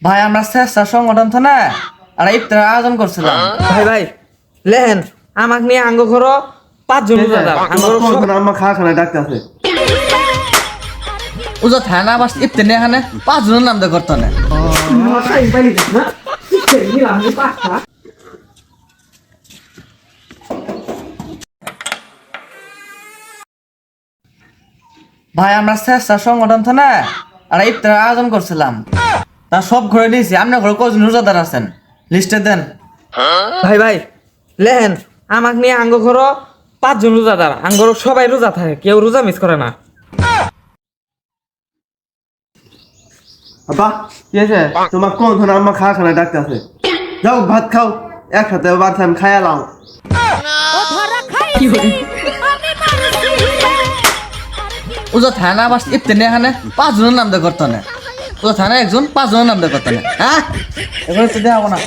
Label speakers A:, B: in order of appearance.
A: ভাই আমরা স্বেচ্ছা সংগঠন তো না আর ইফতার আয়োজন করছিলাম।
B: ভাই ভাই লেহেন আমাকে নিয়ে আঙ্গ ঘর 5 জন রোজাদার
C: আম্মা খা খানা ডাকতেছে।
A: উজা থানা বাস ইফতার নিয়ে এখানে 5 জনের নাম দিয়ে করতো না। ভাই আমরা স্বেচ্ছা সংগঠন তো না আর ইফতার আয়োজন করছিলাম। তা সব ঘরে নিয়েছি, আপনার ঘরে কজন রোজাদার আছেন লিস্টে দেন।
B: ভাই ভাই লেহেন আমাকে নিয়ে আঙ্গ ঘর 5 জন রোজাদার, আঙ্গ সবাই রোজা থাকে, কেউ রোজা মিস করে না।
C: আব্বা কি আছে তোমার কোন ধরনের আম্মা খা খানা ডাকতেছে। যাও ভাত খাও, একসাথে ভাত আমি খাইয়ালাম।
A: উজা থানা বাস ইফতার নিয়ে এখানে 5 জনের নাম দিয়ে করতো না। উজা থানা একজন 5 জনের নাম দিয়ে করতো না। হ্যাঁ এগুলো তো দেওয়া না।